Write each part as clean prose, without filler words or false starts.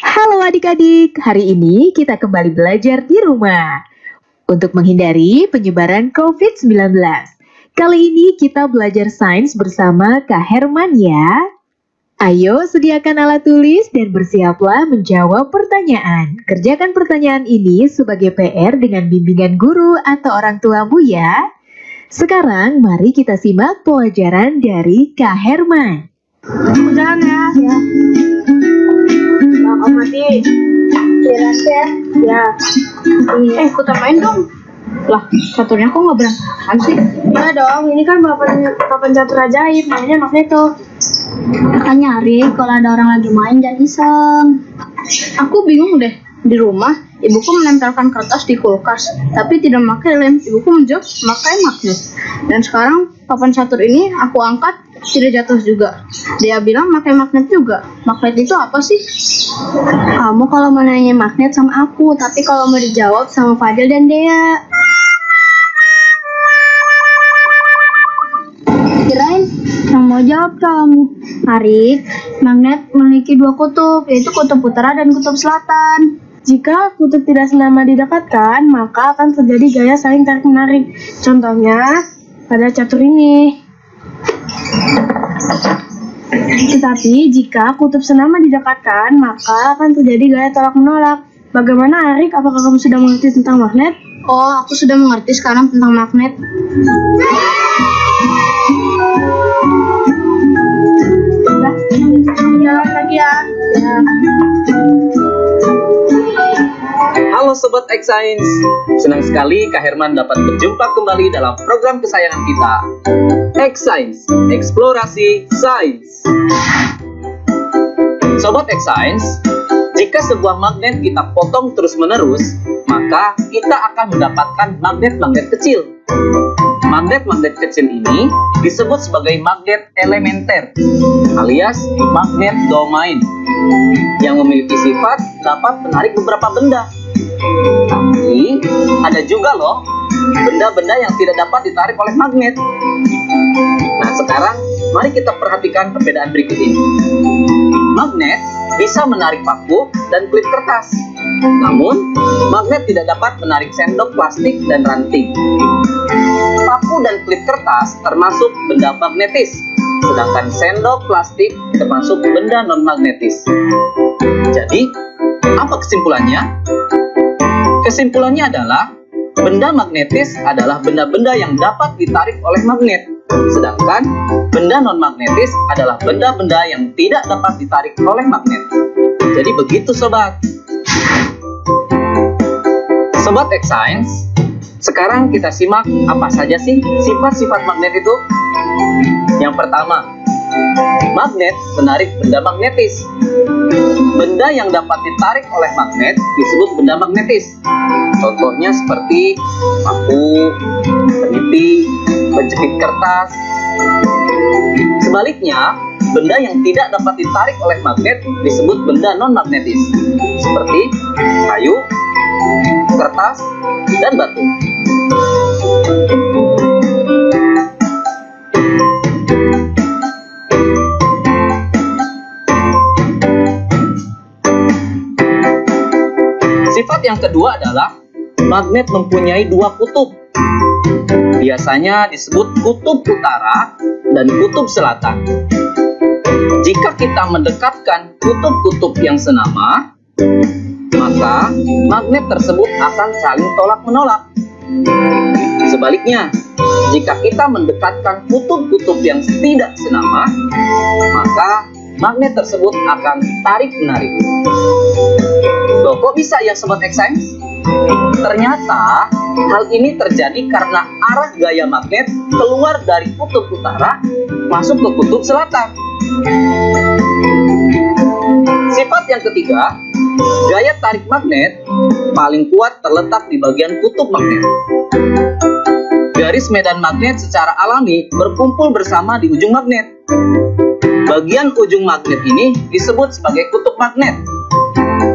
Halo adik-adik, hari ini kita kembali belajar di rumah untuk menghindari penyebaran COVID-19. Kali ini kita belajar sains bersama Kak Herman ya. Ayo sediakan alat tulis dan bersiaplah menjawab pertanyaan. Kerjakan pertanyaan ini sebagai PR dengan bimbingan guru atau orang tuamu ya. Sekarang mari kita simak pelajaran dari Kak Herman. Jalan ya. Ya. Bang Mati. Jelas ya. Ya. Aku main dong. Lah, caturnya kok nggak berantakan sih? Ya dong, ini kan papan catur ajaib, namanya Magneto. Makanya Ari, kalau ada orang lagi main jangan iseng. Aku bingung deh. Di rumah, ibuku menempelkan kertas di kulkas, tapi tidak memakai lem. Ibuku menjawab memakai magnet. Dan sekarang papan catur ini aku angkat, tidak jatuh juga. Dia bilang pakai magnet juga. Magnet itu apa sih? Kamu kalau mau nanya magnet sama aku, tapi kalau mau dijawab sama Fadil dan Dea. Kirain yang mau jawab kamu. Arik, magnet memiliki dua kutub, yaitu kutub utara dan kutub selatan. Jika kutub tidak senama didekatkan, maka akan terjadi gaya saling tarik-menarik. Contohnya, pada catur ini. Tetapi, jika kutub senama didekatkan, maka akan terjadi gaya tolak-menolak. Bagaimana, Arik? Apakah kamu sudah mengerti tentang magnet? Oh, aku sudah mengerti sekarang tentang magnet. Jalan lagi ya. Halo Sobat X-Science, senang sekali Kak Herman dapat berjumpa kembali dalam program kesayangan kita, X-Science, Eksplorasi Sains. Sobat X-Science, jika sebuah magnet kita potong terus-menerus, maka kita akan mendapatkan magnet-magnet kecil. Magnet-magnet kecil ini disebut sebagai magnet elementer, alias magnet domain, yang memiliki sifat dapat menarik beberapa benda. Tapi ada juga loh benda-benda yang tidak dapat ditarik oleh magnet. Nah sekarang mari kita perhatikan perbedaan berikut ini. Magnet bisa menarik paku dan klip kertas, namun magnet tidak dapat menarik sendok, plastik, dan ranting. Paku dan klip kertas termasuk benda magnetis, sedangkan sendok, plastik termasuk benda non-magnetis. Jadi, apa kesimpulannya? Kesimpulannya adalah benda magnetis adalah benda-benda yang dapat ditarik oleh magnet, sedangkan benda non-magnetis adalah benda-benda yang tidak dapat ditarik oleh magnet. Jadi begitu sobat. Sobat X-Science, sekarang kita simak apa saja sih sifat-sifat magnet itu. Yang pertama, magnet menarik benda magnetis. Benda yang dapat ditarik oleh magnet disebut benda magnetis. Contohnya seperti paku, peniti, penjepit kertas. Sebaliknya, benda yang tidak dapat ditarik oleh magnet disebut benda non-magnetis, seperti kayu, kertas, dan batu. Sifat yang kedua adalah magnet mempunyai dua kutub. Biasanya disebut kutub utara dan kutub selatan. Jika kita mendekatkan kutub-kutub yang senama, maka magnet tersebut akan saling tolak-menolak. Sebaliknya, jika kita mendekatkan kutub-kutub yang tidak senama, maka magnet tersebut akan tarik-menarik. Loh, kok bisa ya Sobat X-Science? Ternyata hal ini terjadi karena arah gaya magnet keluar dari kutub utara masuk ke kutub selatan. Sifat yang ketiga, gaya tarik magnet paling kuat terletak di bagian kutub magnet. Garis medan magnet secara alami berkumpul bersama di ujung magnet. Bagian ujung magnet ini disebut sebagai kutub magnet.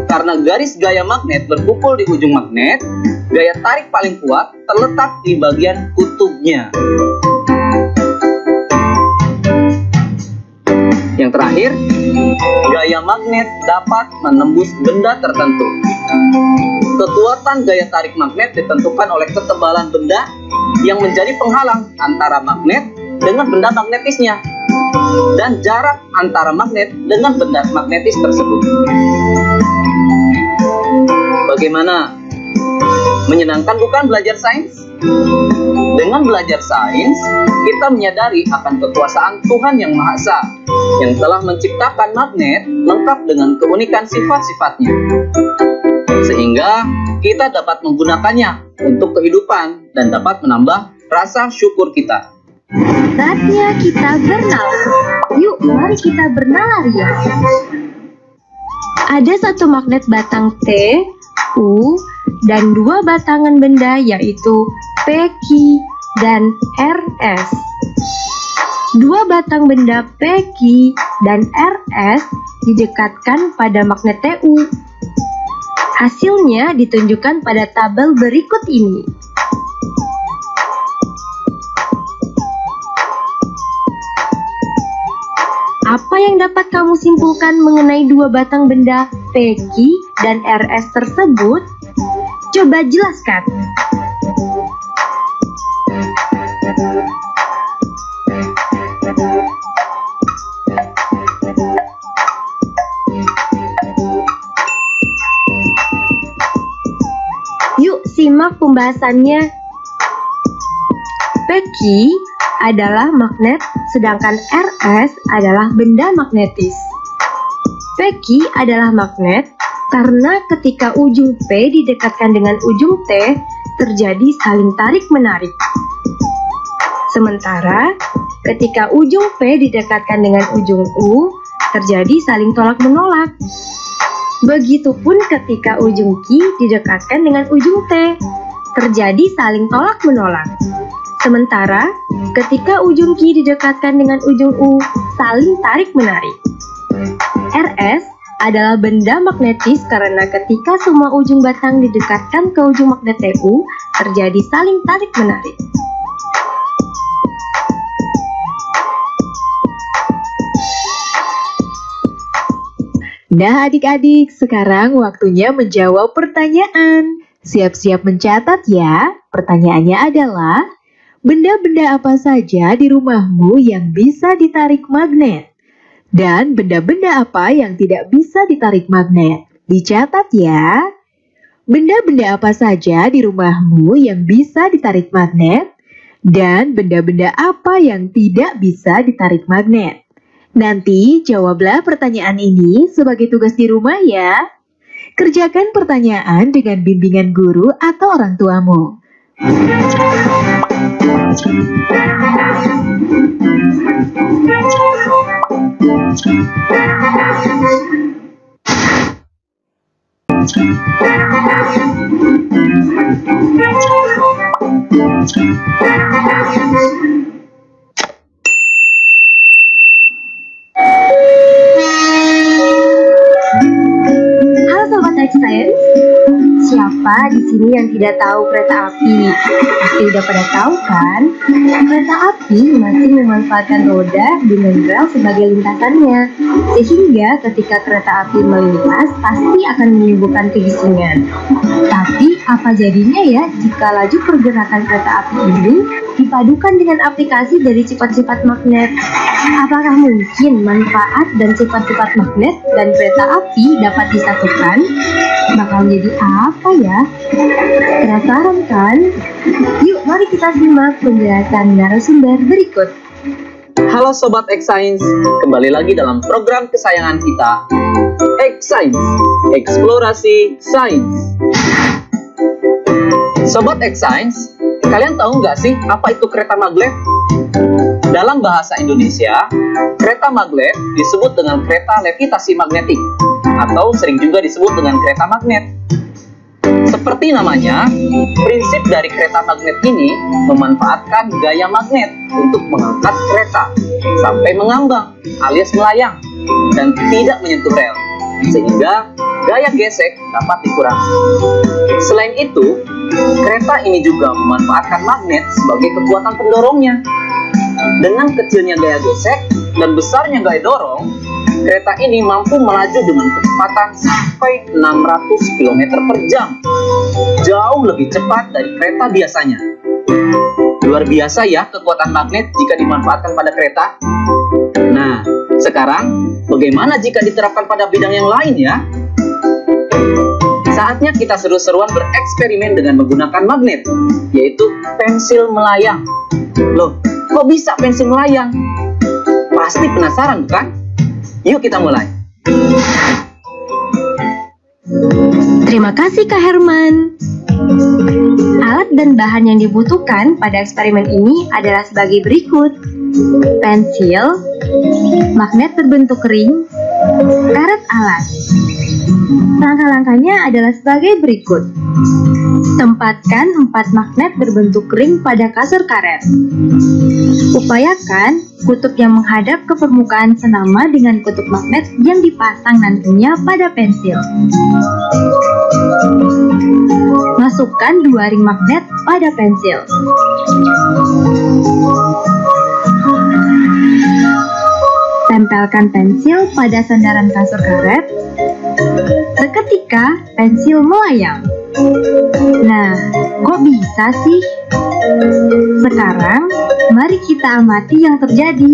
Karena garis gaya magnet berkumpul di ujung magnet, gaya tarik paling kuat terletak di bagian kutubnya. Yang terakhir, gaya magnet dapat menembus benda tertentu. Kekuatan gaya tarik magnet ditentukan oleh ketebalan benda yang menjadi penghalang antara magnet dengan benda magnetisnya dan jarak antara magnet dengan benda magnetis tersebut. Bagaimana? Menyenangkan bukan belajar sains? Dengan belajar sains, kita menyadari akan kekuasaan Tuhan Yang Maha Esa yang telah menciptakan magnet lengkap dengan keunikan sifat-sifatnya. Sehingga kita dapat menggunakannya untuk kehidupan dan dapat menambah rasa syukur kita. Saatnya kita bernalar. Yuk, mari kita bernalar ya. Ada satu magnet batang T, U, dan dua batangan benda yaitu P, Q, dan RS. Dua batang benda P, Q, dan RS didekatkan pada magnet TU. Hasilnya ditunjukkan pada tabel berikut ini. Apa yang dapat kamu simpulkan mengenai dua batang benda P, Q, dan RS tersebut? Coba jelaskan. Yuk simak pembahasannya. P, Q adalah magnet, sedangkan RS adalah benda magnetis. P, Q adalah magnet karena ketika ujung P didekatkan dengan ujung T, terjadi saling tarik-menarik. Sementara, ketika ujung P didekatkan dengan ujung U, terjadi saling tolak-menolak. Begitupun ketika ujung Q didekatkan dengan ujung T, terjadi saling tolak-menolak. Sementara, ketika ujung Q didekatkan dengan ujung U, saling tarik-menarik. RS adalah benda magnetis karena ketika semua ujung batang didekatkan ke ujung magnet TU, terjadi saling tarik-menarik. Nah adik-adik, sekarang waktunya menjawab pertanyaan. Siap-siap mencatat ya. Pertanyaannya adalah, benda-benda apa saja di rumahmu yang bisa ditarik magnet? Dan benda-benda apa yang tidak bisa ditarik magnet? Dicatat ya. Benda-benda apa saja di rumahmu yang bisa ditarik magnet? Dan benda-benda apa yang tidak bisa ditarik magnet? Nanti jawablah pertanyaan ini sebagai tugas di rumah ya. Kerjakan pertanyaan dengan bimbingan guru atau orang tuamu. Halo Sobat X-Science, siapa di sini yang tidak tahu kereta api? Pasti udah pada tahu kan? Kereta api masih memanfaatkan roda dengan rel sebagai lintasannya, sehingga ketika kereta api melintas pasti akan menimbulkan kebisingan. Tapi apa jadinya ya jika laju pergerakan kereta api ini dipadukan dengan aplikasi dari sifat-sifat magnet? Apakah mungkin manfaat dan sifat-sifat magnet dan kereta api dapat disatukan? Bakal jadi apa ya? Penasaran kan? Yuk mari kita simak penjelasan narasumber berikut. Halo Sobat X-Science, kembali lagi dalam program kesayangan kita, X-Science, Eksplorasi Sains. Sobat X-Science, kalian tahu nggak sih apa itu kereta maglev? Dalam bahasa Indonesia, kereta maglev disebut dengan kereta levitasi magnetik, atau sering juga disebut dengan kereta magnet. Seperti namanya, prinsip dari kereta magnet ini memanfaatkan gaya magnet untuk mengangkat kereta sampai mengambang alias melayang dan tidak menyentuh rel, sehingga gaya gesek dapat dikurangi. Selain itu, kereta ini juga memanfaatkan magnet sebagai kekuatan pendorongnya. Dengan kecilnya gaya gesek dan besarnya gaya dorong, Kereta ini mampu melaju dengan kecepatan sampai 600 km per jam. Jauh lebih cepat dari kereta biasanya. Luar biasa ya kekuatan magnet jika dimanfaatkan pada kereta. Nah, sekarang bagaimana jika diterapkan pada bidang yang lain ya? Saatnya kita seru-seruan bereksperimen dengan menggunakan magnet, yaitu pensil melayang. Loh, kok bisa pensil melayang? Pasti penasaran bukan? Yuk kita mulai. Terima kasih Kak Herman. Alat dan bahan yang dibutuhkan pada eksperimen ini adalah sebagai berikut: pensil, magnet berbentuk ring, karet alat. Langkah-langkahnya adalah sebagai berikut. Tempatkan 4 magnet berbentuk ring pada kasur karet. Upayakan kutub yang menghadap ke permukaan senama dengan kutub magnet yang dipasang nantinya pada pensil. Masukkan 2 ring magnet pada pensil. Tempelkan pensil pada sandaran kasur karet. Seketika pensil melayang. Nah, kok bisa sih? Sekarang, mari kita amati yang terjadi.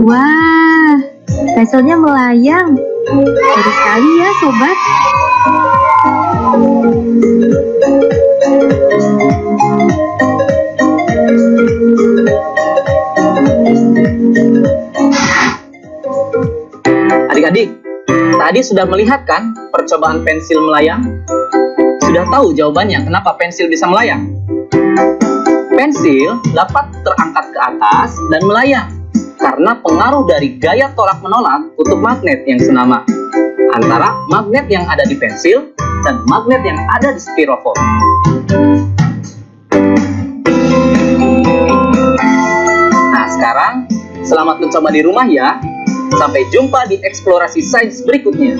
Wah, pensilnya melayang. Seru sekali ya, sobat. Adik-adik, tadi sudah melihat kan percobaan pensil melayang? Sudah tahu jawabannya kenapa pensil bisa melayang? Pensil dapat terangkat ke atas dan melayang karena pengaruh dari gaya tolak-menolak kutub magnet yang senama antara magnet yang ada di pensil dan magnet yang ada di styrofoam. Nah, sekarang selamat mencoba di rumah ya. Sampai jumpa di eksplorasi sains berikutnya.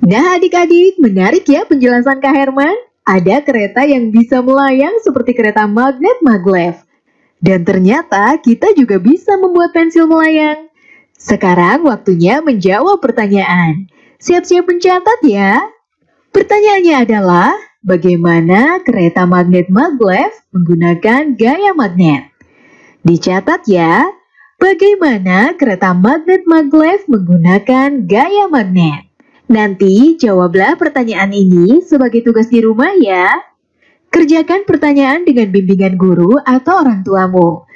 Nah adik-adik, menarik ya penjelasan Kak Herman. Ada kereta yang bisa melayang seperti kereta magnet maglev. Dan ternyata kita juga bisa membuat pensil melayang. Sekarang waktunya menjawab pertanyaan. Siap-siap mencatat ya. Pertanyaannya adalah, bagaimana kereta magnet maglev menggunakan gaya magnet? Dicatat ya, bagaimana kereta magnet maglev menggunakan gaya magnet? Nanti jawablah pertanyaan ini sebagai tugas di rumah ya. Kerjakan pertanyaan dengan bimbingan guru atau orang tuamu.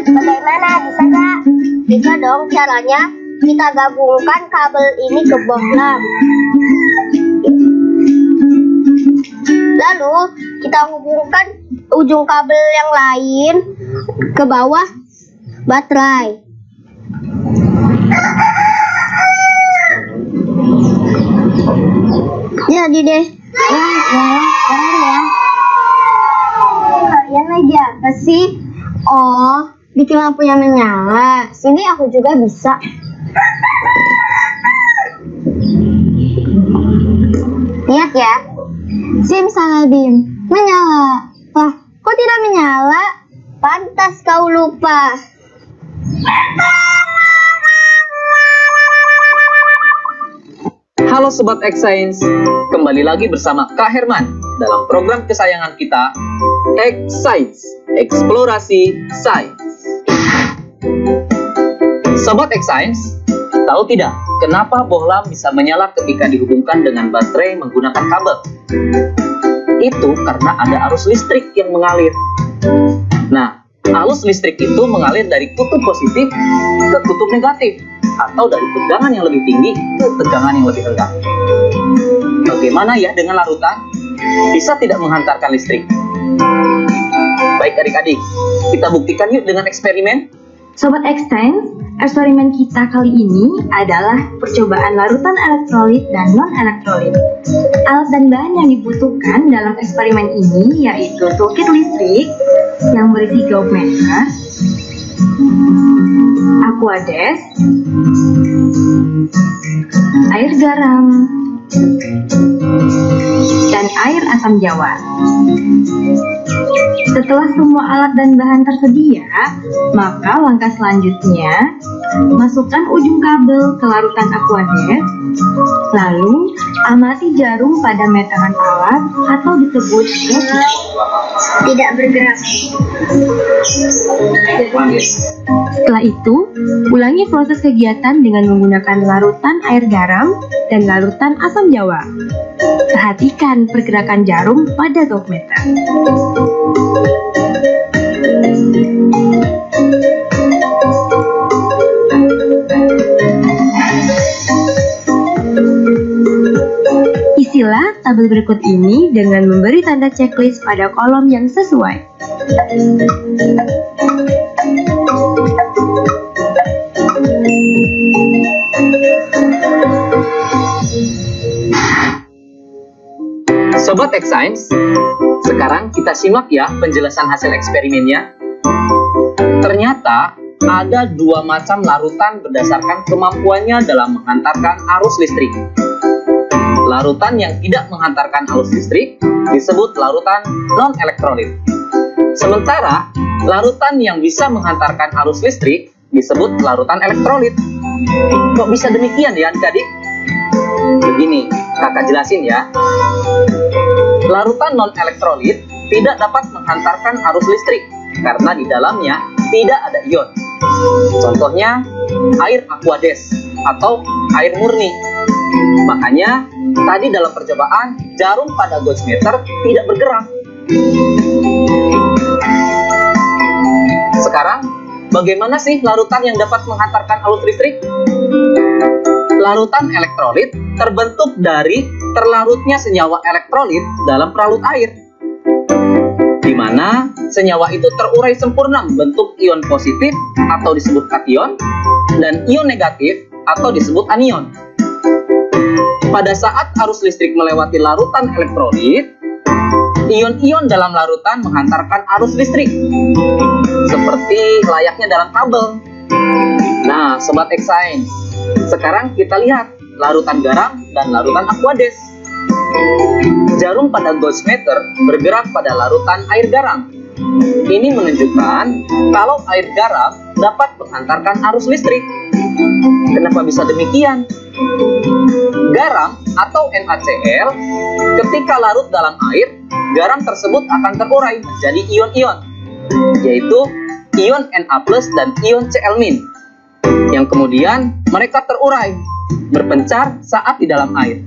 Bagaimana, bisa nggak? Bisa dong, caranya kita gabungkan kabel ini ke bohlam. Lalu kita hubungkan ujung kabel yang lain ke bawah baterai. Jadi deh. Kalian lagi apa sih? Oh, bikin lampu yang menyala. Sini aku juga bisa. Lihat ya. Simsalabim, menyala. Wah, kok tidak menyala? Pantas kau lupa. Halo Sobat X-Science, kembali lagi bersama Kak Herman dalam program kesayangan kita, X-Science, Eksplorasi Sains. Sobat X-Science, tahu tidak kenapa bohlam bisa menyala ketika dihubungkan dengan baterai menggunakan kabel? Itu karena ada arus listrik yang mengalir. Nah, arus listrik itu mengalir dari kutub positif ke kutub negatif, atau dari tegangan yang lebih tinggi ke tegangan yang lebih rendah. Bagaimana ya dengan larutan? Bisa tidak menghantarkan listrik? Baik adik-adik, kita buktikan yuk dengan eksperimen. Sobat Extend, eksperimen kita kali ini adalah percobaan larutan elektrolit dan non-elektrolit. Alat dan bahan yang dibutuhkan dalam eksperimen ini yaitu toolkit listrik yang berisi gauge-meter, aquades, air garam, dan air asam jawa. Setelah semua alat dan bahan tersedia, maka langkah selanjutnya, masukkan ujung kabel ke larutan aquades, lalu amati jarum pada meteran alat atau disebut Tidak bergerak. Setelah itu, ulangi proses kegiatan dengan menggunakan larutan air garam dan larutan asam jawa. Perhatikan pergerakan jarum pada gauge-meter. Isilah tabel berikut ini dengan memberi tanda checklist pada kolom yang sesuai. Sobat X-Science, sekarang kita simak ya penjelasan hasil eksperimennya. Ternyata ada dua macam larutan berdasarkan kemampuannya dalam menghantarkan arus listrik. Larutan yang tidak menghantarkan arus listrik disebut larutan non-elektrolit. Sementara larutan yang bisa menghantarkan arus listrik disebut larutan elektrolit. Kok bisa demikian ya adik-adik? Begini, kakak jelasin ya. Larutan non-elektrolit tidak dapat menghantarkan arus listrik karena di dalamnya tidak ada ion. Contohnya air aquades atau air murni. Makanya tadi dalam percobaan jarum pada gauge-meter tidak bergerak. Sekarang bagaimana sih larutan yang dapat menghantarkan arus listrik? Larutan elektrolit terbentuk dari terlarutnya senyawa elektrolit dalam peralut air, di mana senyawa itu terurai sempurna membentuk ion positif atau disebut kation dan ion negatif atau disebut anion. Pada saat arus listrik melewati larutan elektrolit, ion-ion dalam larutan menghantarkan arus listrik seperti layaknya dalam kabel. Nah, Sobat X-Science, sekarang kita lihat larutan garam dan larutan aquades. Jarum pada gauge-meter bergerak pada larutan air garam. Ini menunjukkan kalau air garam dapat menghantarkan arus listrik. Kenapa bisa demikian? Garam atau NaCl ketika larut dalam air, garam tersebut akan terurai menjadi ion-ion, yaitu ion Na+ dan ion Cl-, yang kemudian mereka terurai, berpencar saat di dalam air.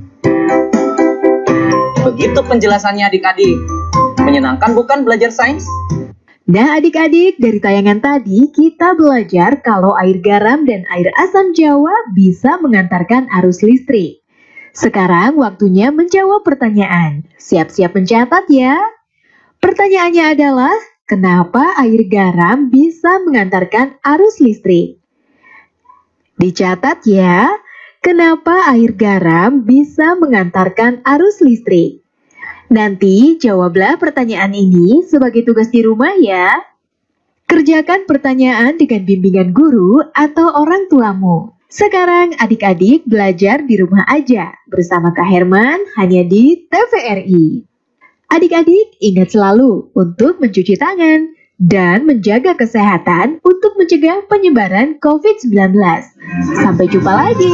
Begitu penjelasannya adik-adik. Menyenangkan bukan belajar sains? Nah adik-adik, dari tayangan tadi kita belajar kalau air garam dan air asam jawa bisa mengantarkan arus listrik. Sekarang waktunya menjawab pertanyaan. Siap-siap mencatat ya. Pertanyaannya adalah, kenapa air garam bisa mengantarkan arus listrik? Dicatat ya, kenapa air garam bisa mengantarkan arus listrik? Nanti jawablah pertanyaan ini sebagai tugas di rumah ya. Kerjakan pertanyaan dengan bimbingan guru atau orang tuamu. Sekarang adik-adik belajar di rumah aja bersama Kak Herman hanya di TVRI. Adik-adik ingat selalu untuk mencuci tangan dan menjaga kesehatan untuk mencegah penyebaran COVID-19. Sampai jumpa lagi.